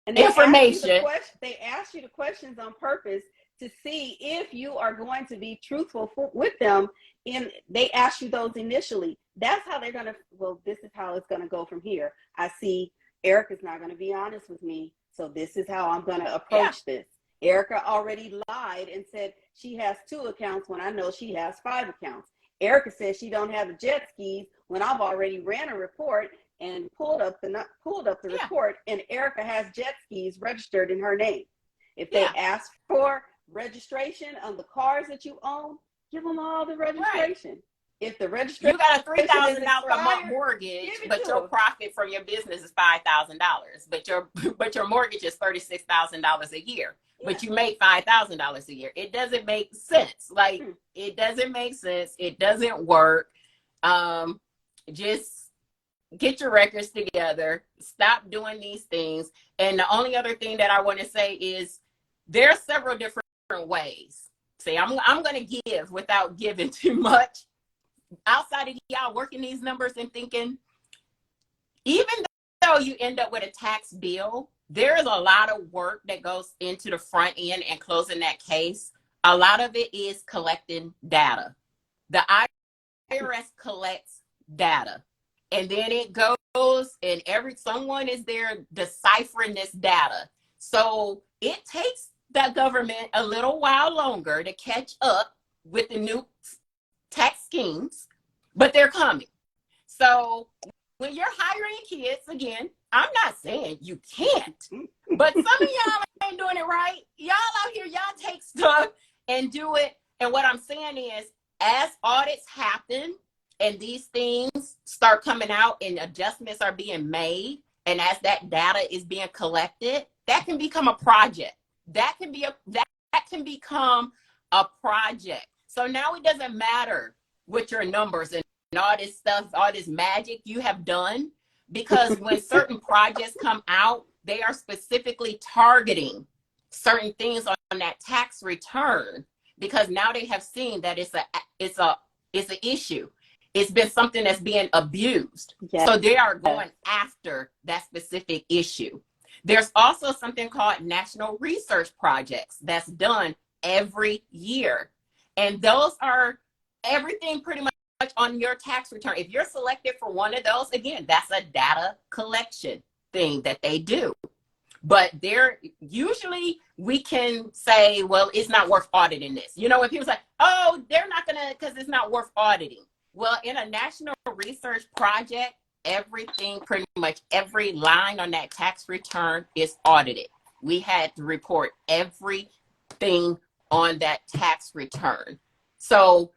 And information. They ask you the questions on purpose to see if you are going to be truthful with them. And they ask you those initially. That's how they're going to, this is how it's going to go from here. I see Erica's not going to be honest with me. So this is how I'm going to approach this. Erica already lied and said she has 2 accounts when I know she has 5 accounts. Erica says she don't have the jet skis when I've already ran a report and pulled up the report, and Erica has jet skis registered in her name. If they ask for registration on the cars that you own, give them all the registration. Right. If the registration, you got a $3,000 a month mortgage, but your profit from your business is $5,000, but your mortgage is $36,000 a year. Yeah. But you make $5,000 a year. It doesn't make sense. Like it doesn't make sense. It doesn't work. Just get your records together. Stop doing these things. And the only other thing that I want to say is there are several different ways. See, I'm going to give without giving too much. Outside of y'all working these numbers and thinking, even though you end up with a tax bill, there is a lot of work that goes into the front end and closing that case. A lot of it is collecting data. The IRS collects data, and then it goes and someone is there deciphering this data. So it takes the government a little while longer to catch up with the new tax schemes, but they're coming. So when you're hiring kids, again, I'm not saying you can't, but some of y'all ain't doing it right. Y'all out here, y'all take stuff and do it. And what I'm saying is, as audits happen and these things start coming out and adjustments are being made, and as that data is being collected, that can become a project. That can become a project. So now it doesn't matter what your numbers and all this stuff, all this magic you have done. because when certain projects come out, they are specifically targeting certain things on that tax return, because now they have seen that it's an issue. It's been something that's being abused. Yes. So they are going after that specific issue. There's also something called national research projects that's done every year. And those are everything pretty much on your tax return. If you're selected for one of those, again, that's a data collection thing that they do. But they're usually, we can say, well, it's not worth auditing this. You know, when people say, oh, they're not going to, because it's not worth auditing. Well, in a national research project, everything, pretty much every line on that tax return is audited. We had to report everything on that tax return. So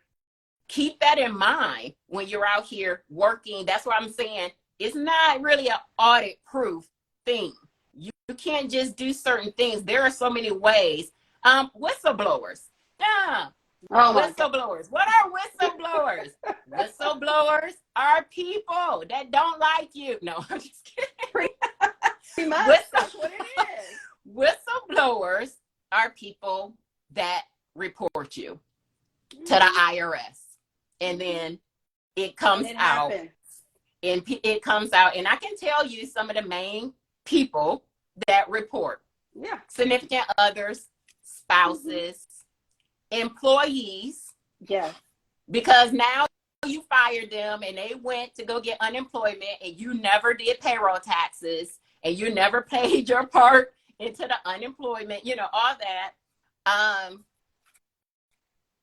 keep that in mind when you're out here working. That's what I'm saying. It's not really an audit proof thing. You can't just do certain things. There are so many ways. Whistleblowers. Yeah. Oh, whistleblowers. What are whistleblowers? Whistleblowers are people that don't like you. No, I'm just kidding. Pretty much, that's what it is. Whistleblowers are people that report you to the IRS. And then it comes out. And it comes out. And I can tell you some of the main people that report. Yeah. Significant others, spouses, employees. Yeah. Because now you fired them and they went to go get unemployment and you never did payroll taxes and you never paid your part into the unemployment, you know, all that.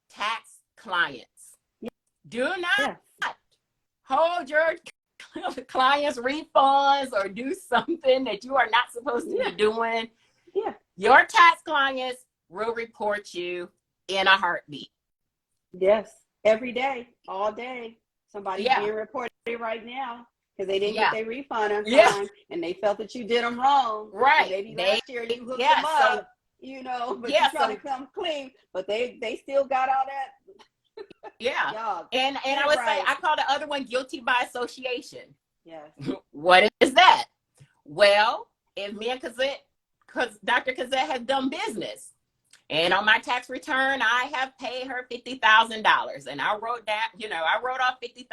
Tax clients. Do not hold your clients' refunds or do something that you are not supposed to be doing. Yeah. Your tax clients will report you in a heartbeat. Yes. Every day, all day. Somebody's being reported right now because they didn't get their refund on time and they felt that you did them wrong. Right. Maybe last year you hooked them up, you know, but you're trying to come clean, but they still got all that. And I would say, I call the other one guilty by association. Yes. What is that? Well, if me and Dr. Cozette have done business, and on my tax return, I have paid her $50,000, and I wrote that, you know, I wrote off $50,000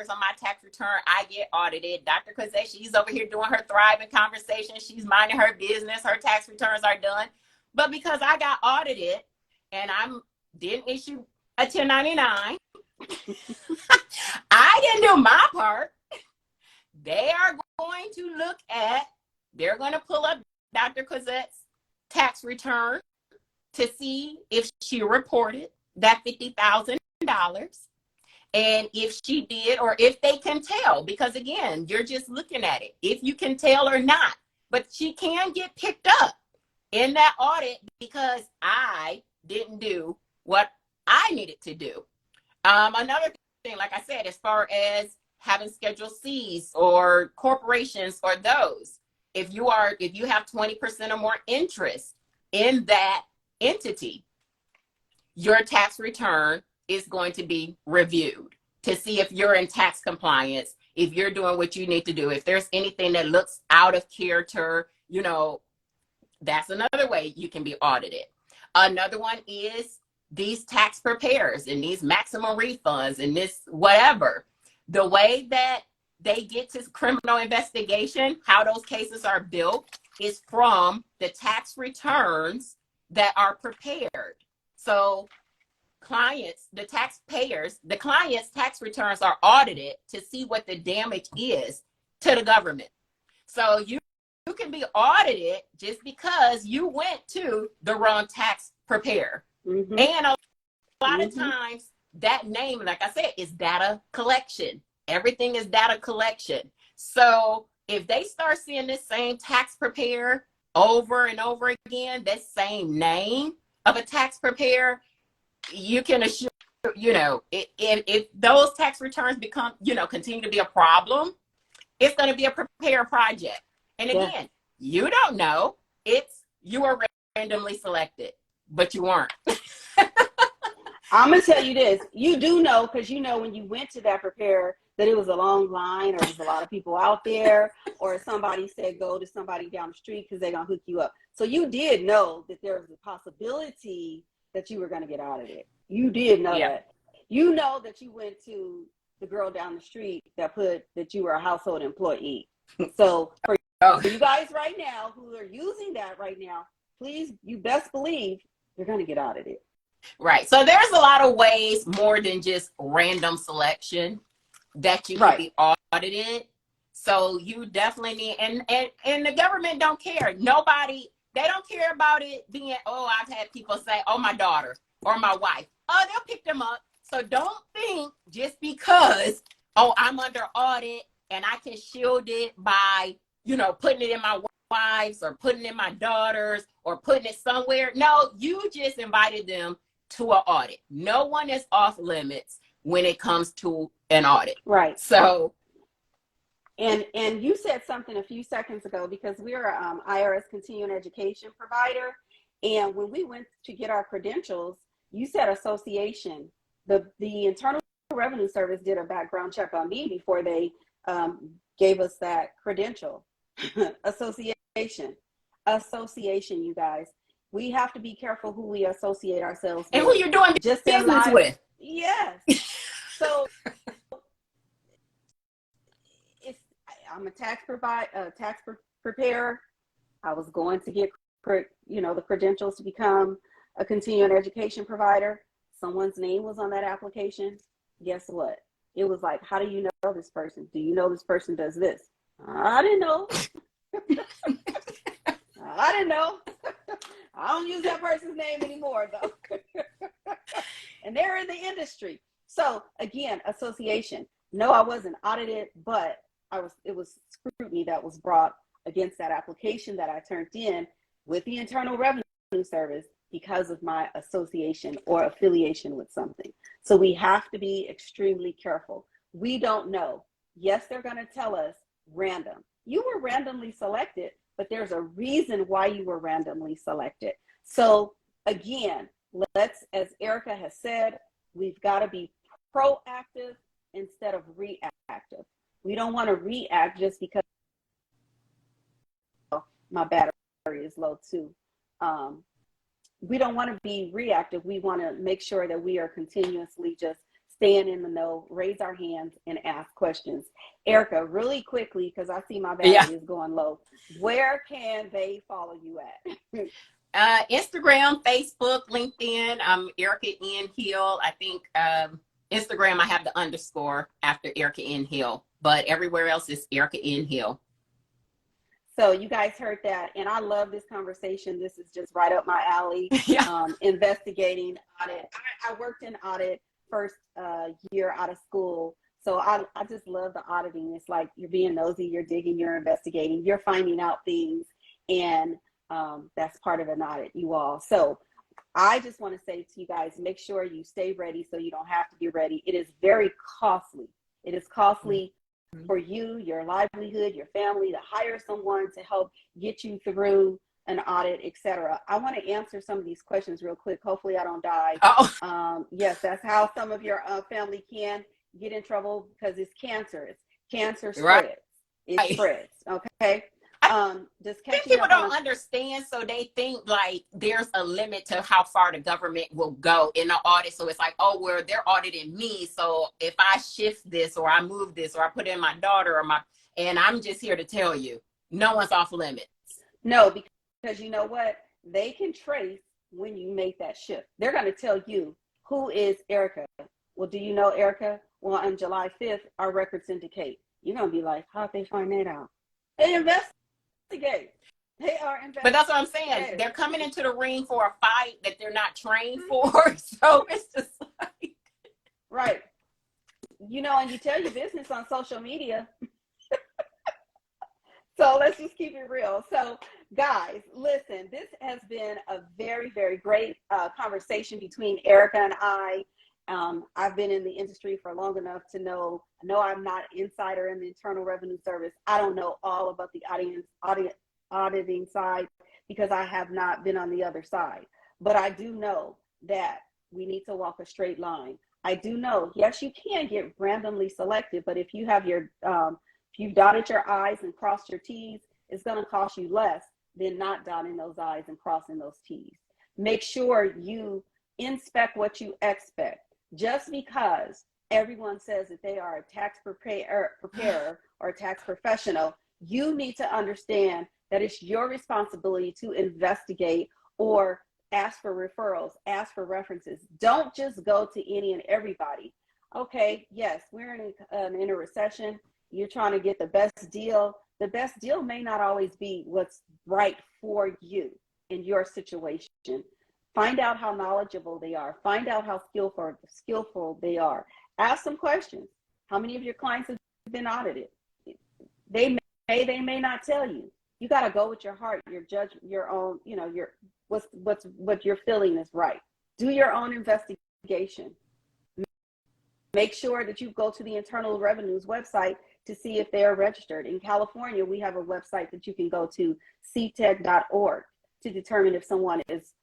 on my tax return. I get audited. Dr. Cozette, she's over here doing her thriving conversation. She's minding her business. Her tax returns are done. But because I got audited and didn't issue a 1099, I didn't do my part. They are going to they're going to pull up Dr. Cozette's tax return to see if she reported that $50,000 and if she did, or if they can tell, because again, you're just looking at it, if you can tell or not. But she can get picked up in that audit because I didn't do what I needed to do. Another thing, like I said, as far as having Schedule C's or corporations or those, if you have 20% or more interest in that entity, your tax return is going to be reviewed to see if you're in tax compliance, if you're doing what you need to do. If there's anything that looks out of character, you know, that's another way you can be audited. Another one is these tax preparers and these maximum refunds and this whatever. The way that they get to criminal investigation, how those cases are built, is from the tax returns that are prepared. So clients, the taxpayers, the client's tax returns are audited to see what the damage is to the government. So you can be audited just because you went to the wrong tax preparer. And a lot of times that name, like I said, is data collection. Everything is data collection. So if they start seeing this same tax preparer over and over again, that same name of a tax preparer, you can assure, you know, if those tax returns become, you know, continue to be a problem, it's going to be a prepare project. And again, you don't know. You were randomly selected, but you weren't. I'm gonna tell you this. You do know, because you know when you went to that preparer that it was a long line, or there's a lot of people out there, or somebody said go to somebody down the street because they're gonna hook you up. So you did know that there was a possibility that you were gonna get audited. You did know Yeah. that. You know that you went to the girl down the street that put that you were a household employee. So for you guys right now who are using that right now, please, you best believe you're gonna get audited. Right. So there's a lot of ways more than just random selection that you can Right. be audited. So you definitely need, and the government don't care. Nobody, they don't care about it being, oh, I've had people say, oh, my daughter or my wife. Oh, they'll pick them up. So don't think just because, oh, I'm under audit and I can shield it by, putting it in my wife's or putting it in my daughter's or putting it somewhere. No, you just invited them to an audit. No one is off limits when it comes to an audit. Right. So, and you said something a few seconds ago, because we're IRS continuing education provider, and when we went to get our credentials, you said association. The Internal Revenue Service did a background check on me before they gave us that credential. Association, you guys. We have to be careful who we associate ourselves and with. who you're doing Just business with. Yes. So I'm a tax preparer. I was going to get the credentials to become a continuing education provider. Someone's name was on that application. Guess what? It was like, how do you know this person? Do you know this person does this? I didn't know. I didn't know. I don't use that person's name anymore, though. And they're in the industry. So again, association. No, I wasn't audited, but it was scrutiny that was brought against that application that I turned in with the Internal Revenue Service because of my association or affiliation with something. So we have to be extremely careful. We don't know. Yes, they're going to tell us random. You were randomly selected, but there's a reason why you were randomly selected. So again, let's, as Erica has said, we've got to be proactive instead of reactive. We don't want to react just because my battery is low too. We don't want to be reactive. We want to make sure that we are continuously just staying in the know, raise our hands, and ask questions. Erica, really quickly, because I see my battery is going low. Where can they follow you at? Instagram, Facebook, LinkedIn. I'm Erica N. Hill. I think Instagram, I have the underscore after Erica N. Hill, but everywhere else is Erica N. Hill. So you guys heard that, and I love this conversation. This is just right up my alley. Investigating audit. I worked in audit first year out of school, so I just love the auditing. It's like you're being nosy, you're digging, you're investigating, you're finding out things, and that's part of an audit, you all. So I just want to say to you guys, make sure you stay ready so you don't have to be ready. It is very costly. It is costly for you, your livelihood, your family, to hire someone to help get you through an audit, etc. I want to answer some of these questions real quick. Hopefully I don't die. Yes, that's how some of your family can get in trouble, because it's cancerous. Cancer spreads. Right. It spreads. Okay. Just people don't understand, so they think like there's a limit to how far the government will go in the audit. So it's like, oh, well, they're auditing me, so if I shift this or I move this or I put in my daughter and I'm just here to tell you, no one's off limits. No, because you know what? They can trace when you make that shift. They're going to tell you, who is Erica? Well, do you know Erica? Well, on July 5th, our records indicate. You're going to be like, how'd they find that out? They investigate. They are investigating. But that's what I'm saying. They're coming into the ring for a fight that they're not trained for. So it's just like, right. And you tell your business on social media. So let's just keep it real. So guys, listen, this has been a very, very great conversation between Erica and I. I've been in the industry for long enough to know I'm not an insider in the Internal Revenue Service. I don't know all about the auditing side because I have not been on the other side. But I do know that we need to walk a straight line. I do know, yes, you can get randomly selected, but if you have your, if you've dotted your I's and crossed your T's, it's going to cost you less than not dotting those I's and crossing those T's. Make sure you inspect what you expect. Just because everyone says that they are a tax preparer or a tax professional, you need to understand that it's your responsibility to investigate or ask for referrals, ask for references. Don't just go to any and everybody. Okay, yes, we're in a recession. You're trying to get the best deal. The best deal may not always be what's right for you in your situation. Find out how knowledgeable they are. Find out how skillful they are. Ask some questions. How many of your clients have been audited? They may not tell you. You got to go with your heart, your judgment, your own, you know, your what you're feeling is right. Do your own investigation. Make sure that you go to the Internal Revenue's website to see if they are registered. In California, we have a website that you can go to, ctech.org, to determine if someone is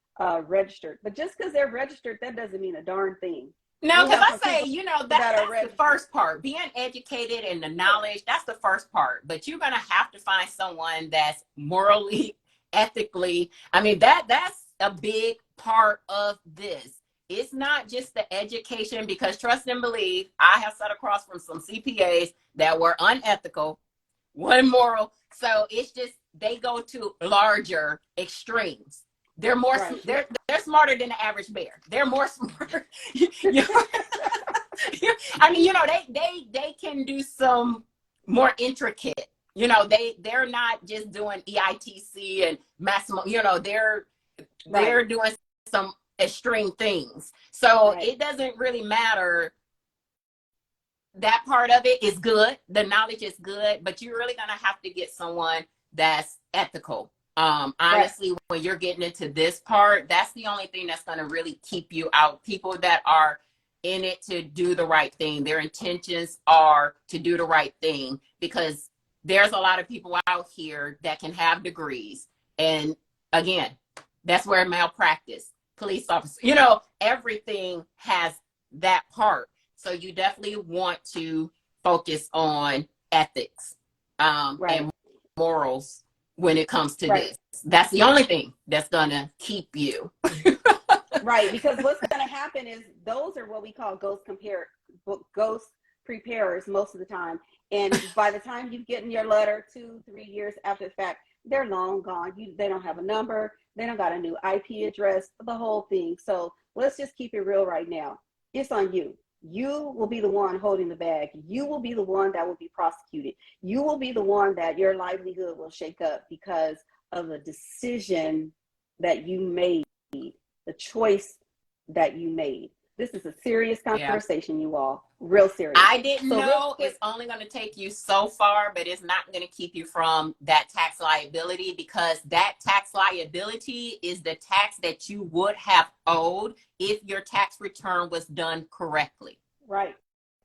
registered. But just because they're registered, that doesn't mean a darn thing. No, because I say, you know, that's the first part. Being educated and the knowledge, that's the first part. But you're going to have to find someone that's morally, ethically. I mean, that's a big part of this. It's not just the education, because trust and believe, I have sat across from some CPAs that were unethical, immoral. So it's just, they go to larger extremes. They're more, right. They're smarter than the average bear. They're more smart. I mean, you know, they can do some more intricate, you know, they're not just doing EITC and maximum, you know, they're doing some extreme things. So it doesn't really matter. That part of it is good. The knowledge is good, but you're really going to have to get someone that's ethical. Honestly, when you're getting into this part, that's the only thing that's going to really keep you out. People that are in it to do the right thing, their intentions are to do the right thing, because there's a lot of people out here that can have degrees. And again, that's where malpractice, police officer, you know, everything has that part. So you definitely want to focus on ethics and morals when it comes to this. That's the only thing that's gonna keep you. Right, because what's gonna happen is those are what we call ghost preparers most of the time. And by the time you get in your letter 2-3 years after the fact, they're long gone. They don't have a number, they don't got a new IP address, the whole thing. So let's just keep it real right now. It's on you. You will be the one holding the bag. You will be the one that will be prosecuted. You will be the one that your livelihood will shake up because of the decision that you made, the choice that you made. This is a serious conversation, you all. Real serious. I didn't know it's only going to take you so far, but it's not going to keep you from that tax liability, because that tax liability is the tax that you would have owed if your tax return was done correctly. Right.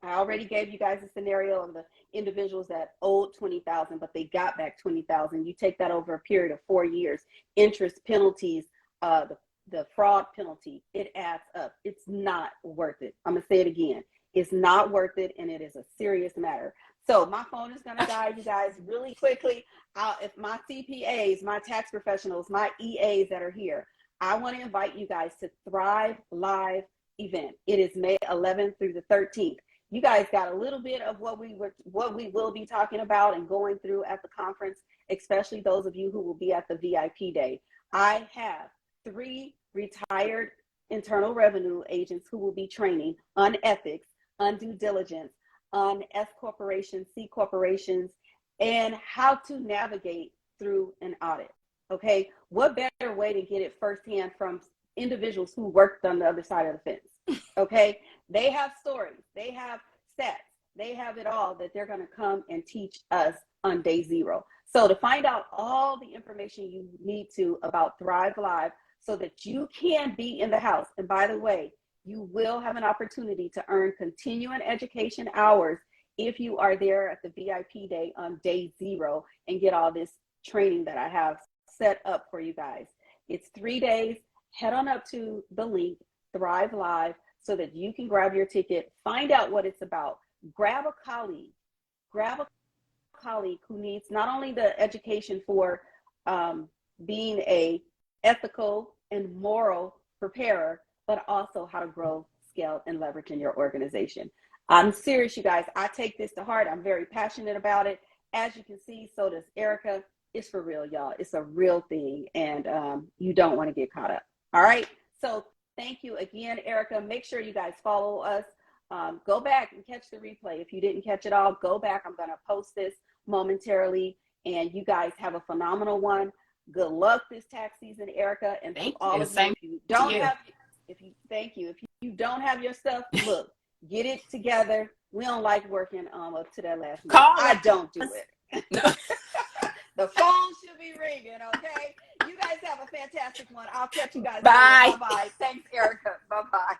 I already gave you guys a scenario of the individuals that owed $20,000, but they got back $20,000. You take that over a period of 4 years, interest, penalties, the fraud penalty, it adds up. It's not worth it. I'm going to say it again. It's not worth it, and it is a serious matter. So my phone is going to die, you guys, really quickly. If my CPAs, my tax professionals, my EAs that are here, I want to invite you guys to Thrive Live event. It is May 11th through the 13th. You guys got a little bit of what we will be talking about and going through at the conference, especially those of you who will be at the VIP day. I have 3 retired Internal Revenue agents who will be training on ethics, on due diligence, on S corporations, C corporations, and how to navigate through an audit. Okay, what better way to get it firsthand from individuals who worked on the other side of the fence? Okay, they have stories, they have stats, they have it all that they're going to come and teach us on day 0. So to find out all the information you need to about Thrive Live so that you can be in the house. And by the way, you will have an opportunity to earn continuing education hours if you are there at the VIP day on day 0 and get all this training that I have set up for you guys. It's 3 days. Head on up to the link, Thrive Live so that you can grab your ticket, find out what it's about. Grab a colleague who needs not only the education for being a ethical and moral preparer, but also how to grow, scale, and leverage in your organization. I'm serious, you guys. I take this to heart. I'm very passionate about it. As you can see, so does Erica. It's for real, y'all. It's a real thing, and you don't want to get caught up. All right. So thank you again, Erica. Make sure you guys follow us. Go back and catch the replay. If you didn't catch it all, go back. I'm going to post this momentarily, and you guys have a phenomenal one. Good luck this tax season, Erica, and to all of you. If you don't have, thank you. If you don't have your stuff, look, get it together. We don't like working up to that last minute. I don't do it. No. The phone should be ringing, okay? You guys have a fantastic one. I'll catch you guys Bye. later. Bye-bye. Thanks, Erica. Bye-bye.